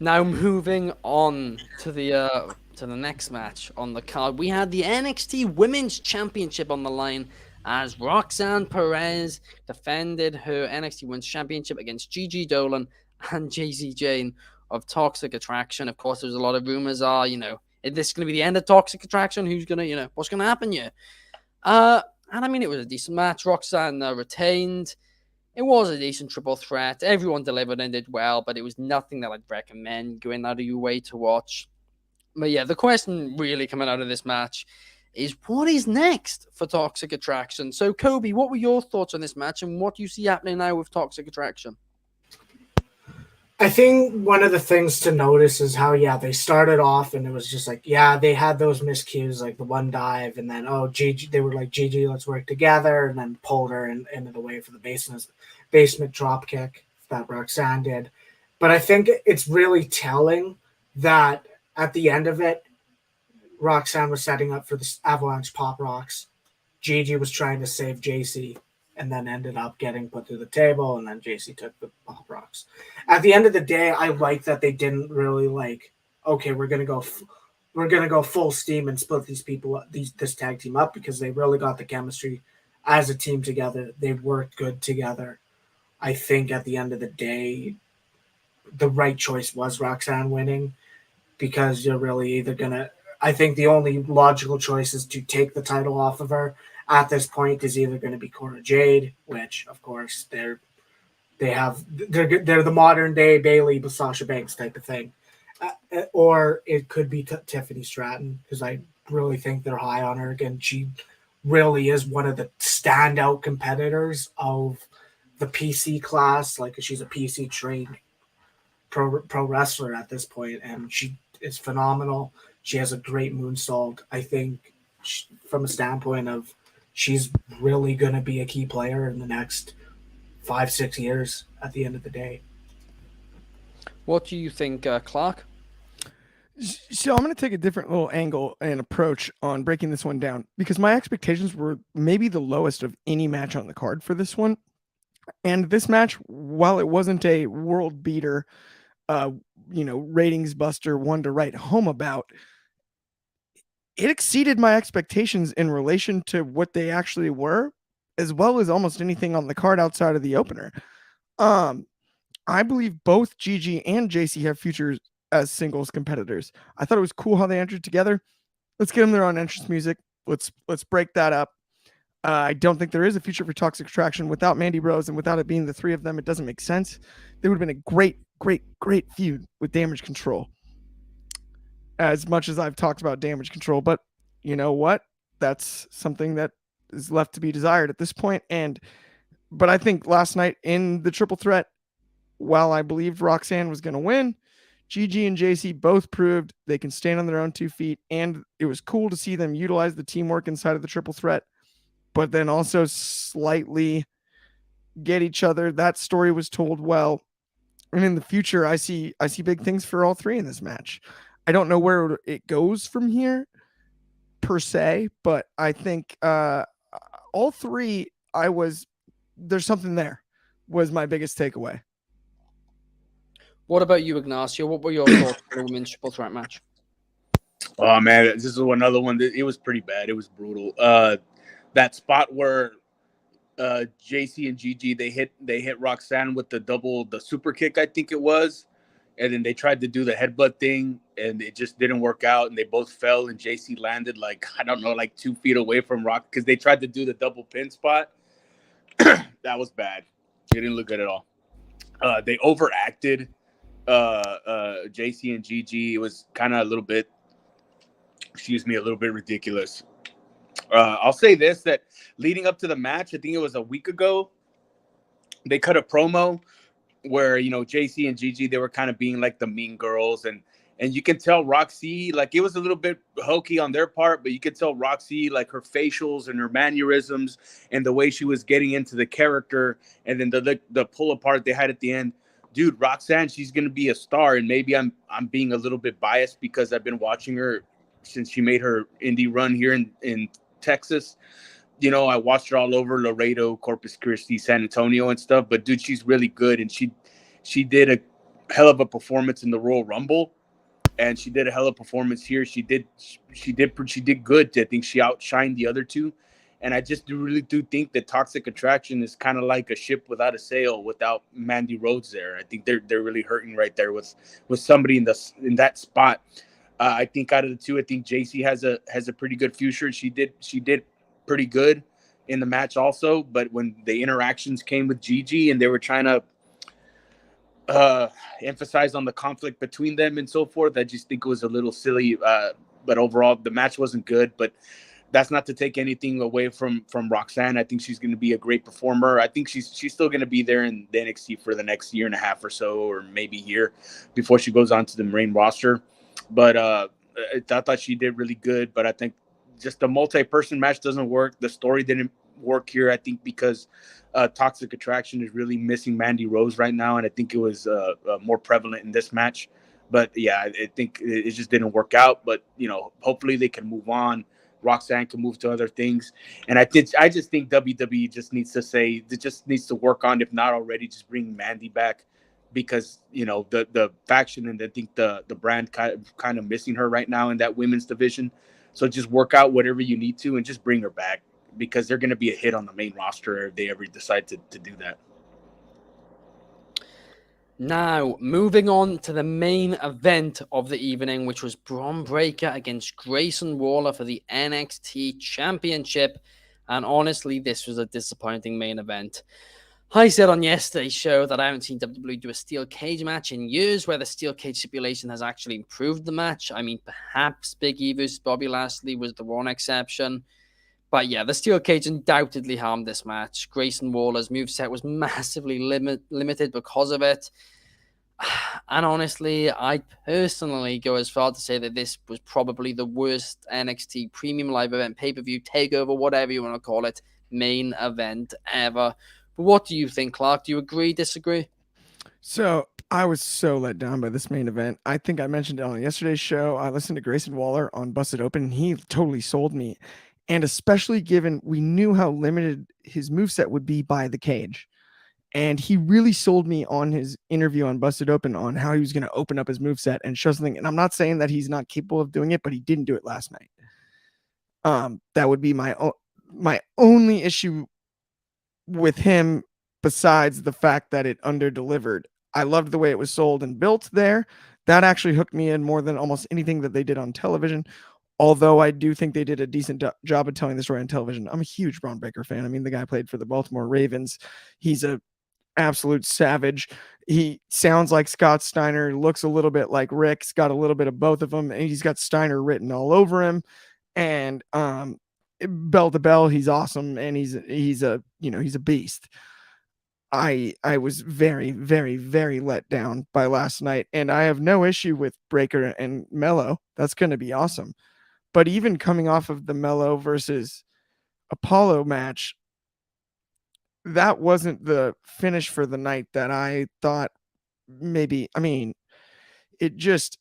A: Now moving on to the next match on the card, we had the NXT Women's Championship on the line as Roxanne Perez defended her NXT Women's Championship against Gigi Dolan and JC Jane of Toxic Attraction. Of course, there's a lot of rumors is this going to be the end of Toxic Attraction? Who's going to, what's going to happen here? And I mean, it was a decent match. Roxanne retained. It was a decent triple threat. Everyone delivered and did well, but it was nothing that I'd recommend going out of your way to watch. But yeah, the question really coming out of this match is what is next for Toxic Attraction? So, Coby, what were your thoughts on this match and what do you see happening now with Toxic Attraction?
B: I think one of the things to notice is how, they started off and it was just like, they had those miscues, like the one dive, and then, Gigi, they were like, Gigi, let's work together, and then pulled her into the way for the basement drop kick that Roxanne did. But I think it's really telling that at the end of it, Roxanne was setting up for the Avalanche Pop Rocks. Gigi was trying to save JC and then ended up getting put through the table, and then JC took the Pop Rocks. At the end of the day, I like that they didn't really okay, we're gonna go full steam and split these people, this tag team up, because they really got the chemistry as a team together. They worked good together. I think at the end of the day, the right choice was Roxanne winning, because you're really either gonna. I think the only logical choice is to take the title off of her. At this point, is either going to be Cora Jade, which of course they're the modern day Bayley with Sasha Banks type of thing, or it could be Tiffany Stratton, because I really think they're high on her. Again, she really is one of the standout competitors of the PC class. Like, she's a PC trained pro wrestler at this point, and she is phenomenal. She has a great moonsault. I think from a standpoint of she's really going to be a key player in the next 5-6 years at the end of the day.
A: What do you think, Clark?
C: So I'm going to take a different little angle and approach on breaking this one down, because my expectations were maybe the lowest of any match on the card for this one. And this match, while it wasn't a world beater, ratings buster, one to write home about, it exceeded my expectations in relation to what they actually were, as well as almost anything on the card outside of the opener. I believe both Gigi and JC have futures as singles competitors. I thought it was cool how they entered together. Let's get them their own entrance music. Let's break that up. I don't think there is a future for Toxic Attraction without Mandy Rose, and without it being the three of them, it doesn't make sense. They would have been a great feud with Damage Control. As much as I've talked about Damage Control, but you know what? That's something that is left to be desired at this point. But I think last night in the triple threat, while I believed Roxanne was going to win, Gigi and JC both proved they can stand on their own 2 feet, and it was cool to see them utilize the teamwork inside of the triple threat, but then also slightly get each other. That story was told well, and in the future, I see big things for all three in this match. I don't know where it goes from here per se, but I think all three, there's something there, was my biggest takeaway.
A: What about you, Ignacio? What were your thoughts on the women's triple threat match?
D: Oh man, this is another one. It was pretty bad. It was brutal. That spot where JC and Gigi they hit Roxanne with the super kick, I think it was, and then they tried to do the headbutt thing, and it just didn't work out, and they both fell, and JC landed like 2 feet away from Rock, because they tried to do the double pin spot. That was bad. It didn't look good at all. They overacted JC and Gigi. It was kind of a little bit ridiculous. I'll say this, that leading up to the match, I think it was a week ago, they cut a promo where, JC and Gigi, they were kind of being like the mean girls, and you can tell Roxy, like, it was a little bit hokey on their part, but you could tell Roxy, like, her facials and her mannerisms and the way she was getting into the character, and then the pull apart they had at the end. Dude, Roxanne, she's gonna be a star, and maybe I'm being a little bit biased because I've been watching her since she made her indie run here in Texas. I watched her all over Laredo, Corpus Christi, San Antonio and stuff, but dude, she's really good, and she did hell of a performance in the Royal Rumble, and she did a hell of a performance here. She did good. I think she outshined the other two, and I just really do think that Toxic Attraction is kind of like a ship without a sail without Mandy Rhodes there. I think they're really hurting right there with somebody in that spot. I think out of the two, I think JC has a pretty good future. She did pretty good in the match also, but when the interactions came with Gigi and they were trying to emphasize on the conflict between them and so forth, I just think it was a little silly. But overall, the match wasn't good. But that's not to take anything away from Roxanne. I think she's going to be a great performer. I think she's still going to be there in the NXT for the next year and a half or so, or maybe year before she goes on to the main roster. But I thought she did really good. But I think just the multi-person match doesn't work. The story didn't work here, I think, because Toxic Attraction is really missing Mandy Rose right now, and I think it was more prevalent in this match. But yeah, I think it just didn't work out. But hopefully they can move on. Roxanne can move to other things, and I just think WWE just needs to work on, if not already, just bring Mandy back, because the faction and I think the brand kind of missing her right now in that women's division. So just work out whatever you need to and just bring her back, because they're going to be a hit on the main roster if they ever decide to do that.
A: Now, moving on to the main event of the evening, which was Bron Breakker against Grayson Waller for the NXT Championship. And honestly, this was a disappointing main event. I said on yesterday's show that I haven't seen WWE do a steel cage match in years where the steel cage stipulation has actually improved the match. I mean, perhaps Big E versus Bobby Lashley was the one exception. But yeah, the steel cage undoubtedly harmed this match. Grayson Waller's moveset was massively limited because of it. And honestly, I personally go as far to say that this was probably the worst NXT Premium Live Event, pay-per-view, takeover, whatever you want to call it, main event ever. But what do you think, Clark? Do you agree, disagree?
C: So I was so let down by this main event. I think I mentioned it on yesterday's show. I listened to Grayson Waller on Busted Open, and he totally sold me. And especially given we knew how limited his moveset would be by the cage. And he really sold me on his interview on Busted Open on how he was going to open up his moveset and show something. And I'm not saying that he's not capable of doing it, but he didn't do it last night. That would be my only issue with him, besides the fact that it underdelivered. I loved the way it was sold and built there. That actually hooked me in more than almost anything that they did on television. Although I do think they did a decent job of telling the story on television. I'm a huge Bron Breakker fan. I mean, the guy played for the Baltimore Ravens. He's a absolute savage. He sounds like Scott Steiner, looks a little bit like Rick's, got a little bit of both of them, and he's got Steiner written all over him. And bell to bell, he's awesome, and he's a beast. I was very, very, very let down by last night, and I have no issue with Breakker and Mello. That's going to be awesome. But even coming off of the Mello versus Apollo match, that wasn't the finish for the night that I thought maybe. I mean, it just,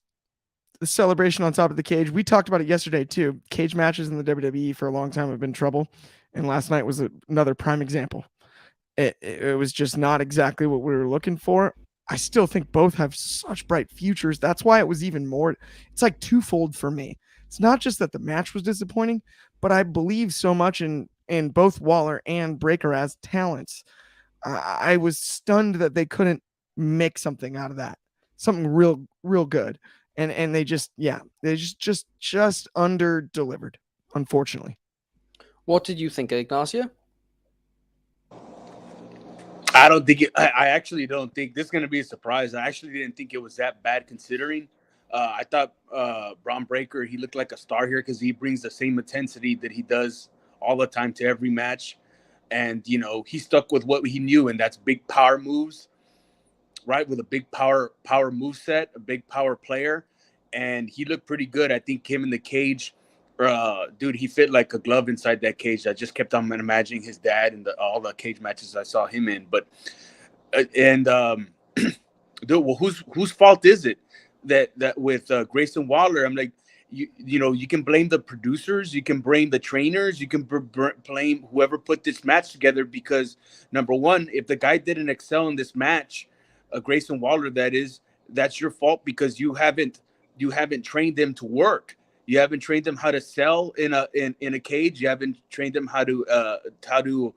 C: the celebration on top of the cage. We talked about it yesterday too. Cage matches in the WWE for a long time have been trouble, and last night was another prime example. It was just not exactly what we were looking for. I still think both have such bright futures. That's why it was even more. It's like twofold for me. It's not just that the match was disappointing, but I believe so much in both Waller and Breakker as talents. I was stunned that they couldn't make something out of that, something real good, and they just under delivered, unfortunately.
A: What did you think, Ignacio?
D: I actually don't think this is going to be a surprise. I actually didn't think it was that bad, considering I thought Bron Breakker, he looked like a star here because he brings the same intensity that he does all the time to every match. And, he stuck with what he knew, and that's big power moves, right? With a big power move set, a big power player. And he looked pretty good. I think him in the cage, dude, he fit like a glove inside that cage. I just kept on imagining his dad and all the cage matches I saw him in. But, dude, well, whose fault is it that with Grayson Waller? I'm like, you can blame the producers, you can blame the trainers, you can blame whoever put this match together, because number one, if the guy didn't excel in this match, Grayson Waller, that is, that's your fault because you haven't trained them to work. You haven't trained them how to sell in a cage. You haven't trained them how to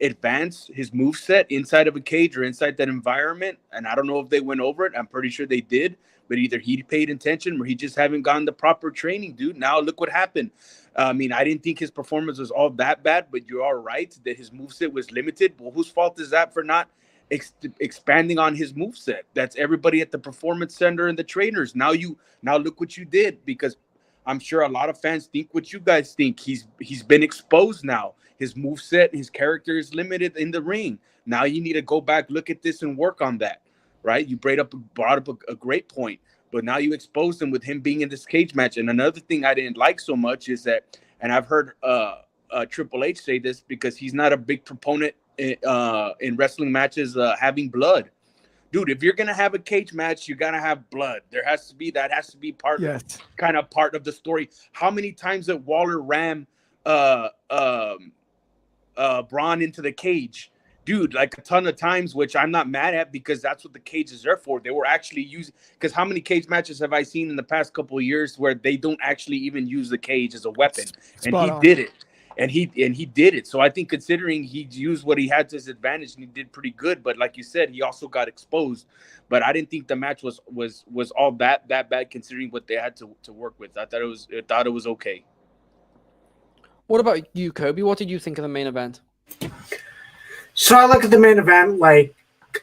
D: advance his moveset inside of a cage or inside that environment. And I don't know if they went over it. I'm pretty sure they did, but either he paid attention or he just haven't gotten the proper training, dude. Now look what happened. I mean, I didn't think his performance was all that bad, but you are right that his moveset was limited. Well, whose fault is that for not expanding on his moveset? That's everybody at the performance center and the trainers. Now look what you did, because I'm sure a lot of fans think what you guys think. He's been exposed now. His moveset, his character is limited in the ring. Now you need to go back, look at this, and work on that, right? You brought up a great point, but now you exposed him with him being in this cage match. And another thing I didn't like so much is that, and I've heard Triple H say this, because he's not a big proponent in wrestling matches having blood. Dude, if you're gonna have a cage match, you gotta have blood. That has to be part of the story. How many times did Waller ram Braun into the cage? Dude, like a ton of times, which I'm not mad at, because that's what the cage is there for. They were actually using, because how many cage matches have I seen in the past couple of years where they don't actually even use the cage as a weapon? And he did it. And he did it. So I think, considering he used what he had to his advantage, and he did pretty good. But like you said, he also got exposed. But I didn't think the match was all that bad, considering what they had to work with. I thought it was okay.
A: What about you, Coby? What did you think of the main event?
B: So I look at the main event, like,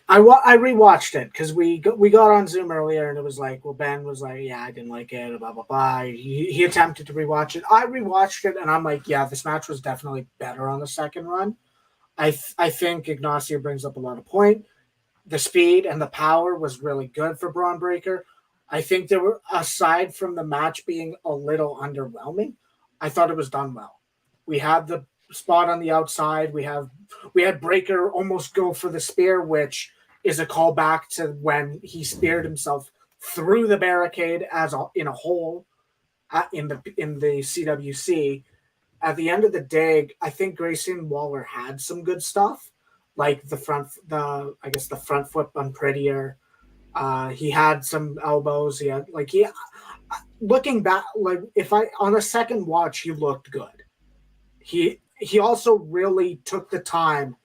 B: I rewatched it because we got on Zoom earlier, and it was like, well, Ben was like, yeah, I didn't like it, blah blah blah. He attempted to rewatch it. I rewatched it, and I'm like, yeah, this match was definitely better on the second run. I think Ignacio brings up a lot of point. The speed and the power was really good for Braun Breaker. I think there were, aside from the match being a little underwhelming, I thought it was done well. We had the spot on the outside. We had Breaker almost go for the spear, which is a callback to when he speared himself through the barricade in a hole in the CWC. At the end of the day, I think Grayson Waller had some good stuff, like the front foot unprettier. He had some elbows. Looking back, like, on a second watch, he looked good. He also really took the time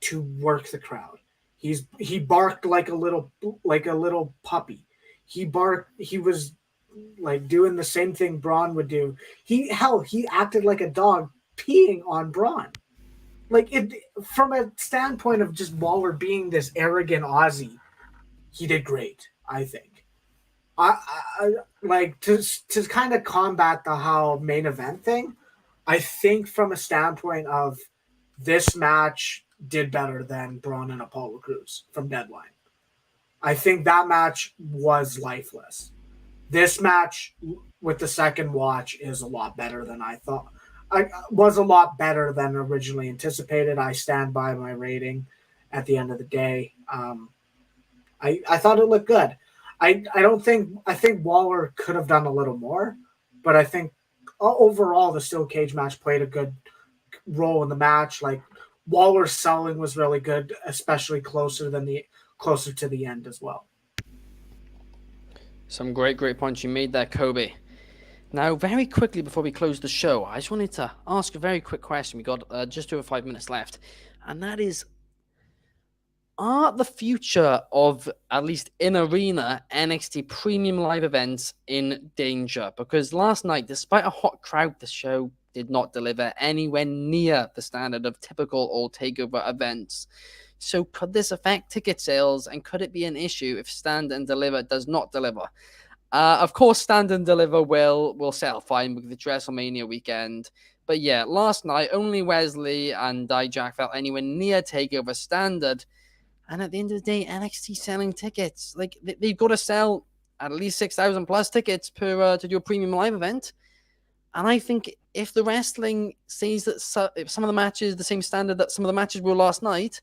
B: to work the crowd. He barked like a little puppy. He was like doing the same thing Braun would do. He acted like a dog peeing on Braun. Like, it, from a standpoint of just Waller being this arrogant Aussie, he did great, I think. I like to kind of combat the how main event thing. I think from a standpoint of this match did better than Braun and Apollo Crews from Deadline. I think that match was lifeless. This match with the second watch is a lot better than I thought. Was a lot better than originally anticipated. I stand by my rating at the end of the day. I thought it looked good. I think Waller could have done a little more, but I think overall the steel cage match played a good role in the match. Like, Waller's selling was really good, especially closer to the end as well.
A: Some great points you made there, Coby. Now, very quickly before we close the show, I just wanted to ask a very quick question. We got just over 5 minutes left, and that is, are the future of, at least in arena, NXT premium live events in danger? Because last night, despite a hot crowd, the show did not deliver anywhere near the standard of typical or takeover events. So could this affect ticket sales, and could it be an issue if Stand and Deliver does not deliver? Of course, Stand and Deliver will sell fine with the WrestleMania weekend. But yeah, last night, only Wesley and Dijak felt anywhere near takeover standard. And at the end of the day, NXT selling tickets. Like, they've got to sell at least 6,000 plus tickets to do a premium live event. And I think if the wrestling sees that some of the matches, the same standard that some of the matches were last night,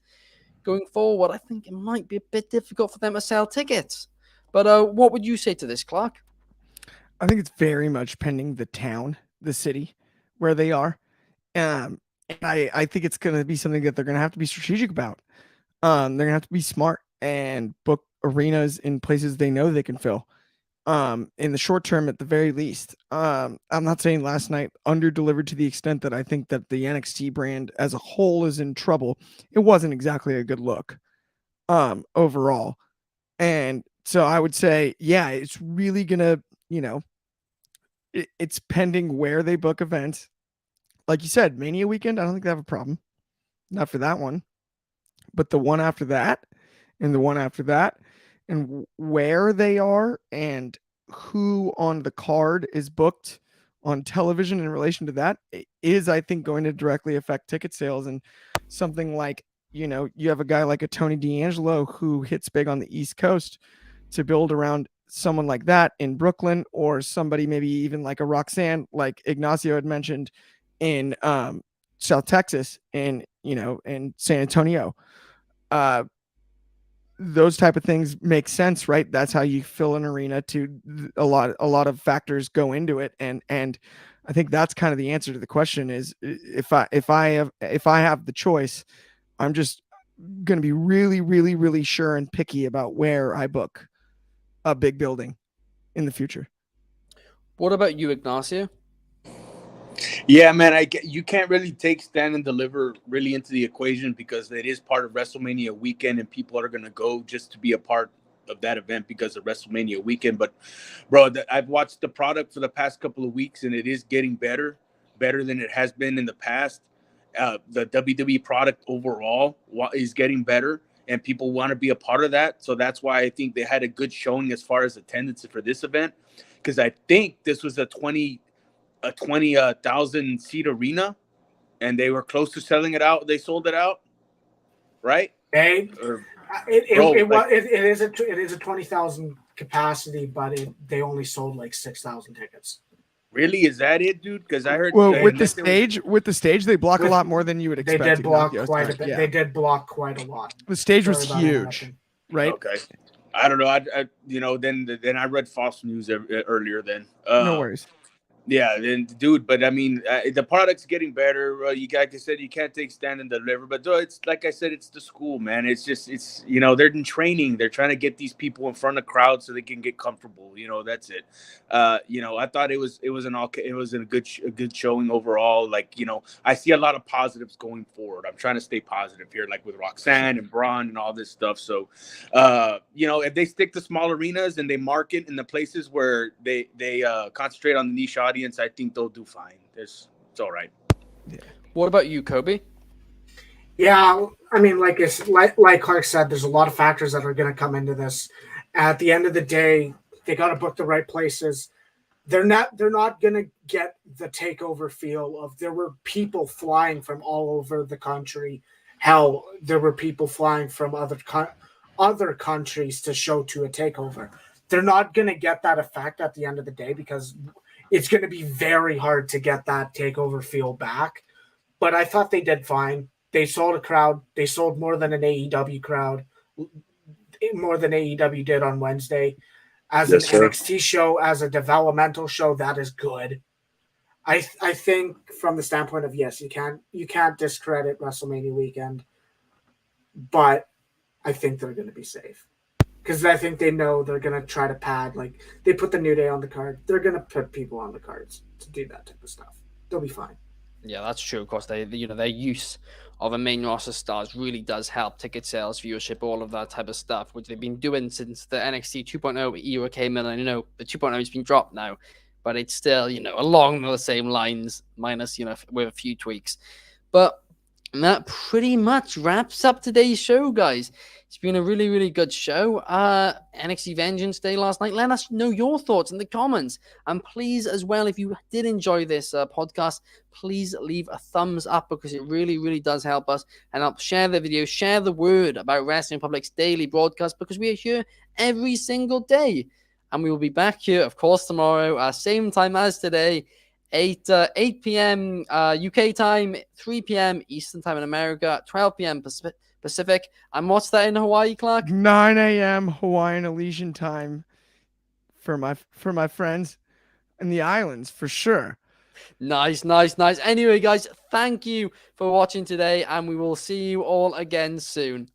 A: going forward, I think it might be a bit difficult for them to sell tickets. But what would you say to this, Clark?
C: I think it's very much pending the town, the city where they are. And I think it's going to be something that they're going to have to be strategic about. They're going to have to be smart and book arenas in places they know they can fill. In the short term, at the very least. I'm not saying last night under-delivered to the extent that I think that the NXT brand as a whole is in trouble. It wasn't exactly a good look, overall. And so I would say, yeah, it's really gonna, it's pending where they book events. Like you said, Mania weekend, I don't think they have a problem. Not for that one, but the one after that, and the one after that, and where they are, and who on the card is booked on television in relation to that is, I think, going to directly affect ticket sales. And something like, you have a guy like a Tony D'Angelo who hits big on the East Coast, to build around someone like that in Brooklyn, or somebody maybe even like a Roxanne, like Ignacio had mentioned in South Texas, and in San Antonio. Those type of things make sense, right? That's how you fill an arena. To a lot of factors go into it, and I think that's kind of the answer to the question. Is if I have the choice, I'm just going to be really, really, really sure and picky about where I book a big building in the future.
A: What about you, Ignacio?
D: Yeah, man, you can't really take Stand and Deliver really into the equation, because it is part of WrestleMania weekend, and people are going to go just to be a part of that event because of WrestleMania weekend. But, bro, I've watched the product for the past couple of weeks, and it is getting better than it has been in the past. The WWE product overall is getting better, and people want to be a part of that. So that's why I think they had a good showing as far as attendance for this event, because I think this was a 20,000 seat arena, and they were close to selling it out. They sold it out, right?
B: It is a 20,000 capacity, but they only sold like 6,000 tickets.
D: Really? Is that it, dude? Because I heard
C: with the stage, they block a lot more than you would expect.
B: They did block quite a bit. Yeah. They did block quite a lot.
C: The stage was huge, right?
D: Okay. I don't know. Then I read false news earlier. Then
C: no worries.
D: Yeah, dude, but I mean, the product's getting better. Like I said, you can't take Stand and Deliver, but it's like I said, it's the school, man. It's they're in training. They're trying to get these people in front of crowds so they can get comfortable. That's it. I thought it was a good showing overall. Like, I see a lot of positives going forward. I'm trying to stay positive here, like with Roxanne and Braun and all this stuff. So, if they stick to small arenas and they market in the places where they concentrate on the niche audience, I think they'll do fine. It's all right.
A: Yeah. What about you, Coby?
B: Yeah, I mean, like Clark said, there's a lot of factors that are going to come into this. At the end of the day, they got to book the right places. They're not going to get the takeover feel of. There were people flying from all over the country. Hell, there were people flying from other countries to show to a takeover. They're not going to get that effect at the end of the day, because it's going to be very hard to get that takeover feel back. But I thought they did fine. They sold a crowd. They sold more than an AEW crowd, more than AEW did on Wednesday. As an NXT show, as a developmental show, that is good. I think from the standpoint of, yes, you can't discredit WrestleMania weekend, but I think they're going to be safe. Because I think they know they're going to try to pad. Like, they put the New Day on the card. They're going to put people on the cards to do that type of stuff. They'll be fine.
A: Yeah, that's true. Of course, their use of a main roster stars really does help ticket sales, viewership, all of that type of stuff, which they've been doing since the NXT 2.0 era came in. And, the 2.0 has been dropped now, but it's still, along the same lines, minus, with a few tweaks. But that pretty much wraps up today's show, guys. It's been a really, really good show. NXT Vengeance Day last night. Let us know your thoughts in the comments. And please, as well, if you did enjoy this podcast, please leave a thumbs up, because it really, really does help us, and help share the video, share the word about Wrestling Republic's daily broadcast, because we are here every single day. And we will be back here, of course, tomorrow, same time as today, 8 p.m. UK time, 3 p.m. Eastern time in America, 12 p.m. Pacific. And what's that in Hawaii, Clark?
C: 9 a.m. Hawaiian Elysian time for my friends in the islands, for sure.
A: Nice. Anyway, guys, thank you for watching today, and we will see you all again soon.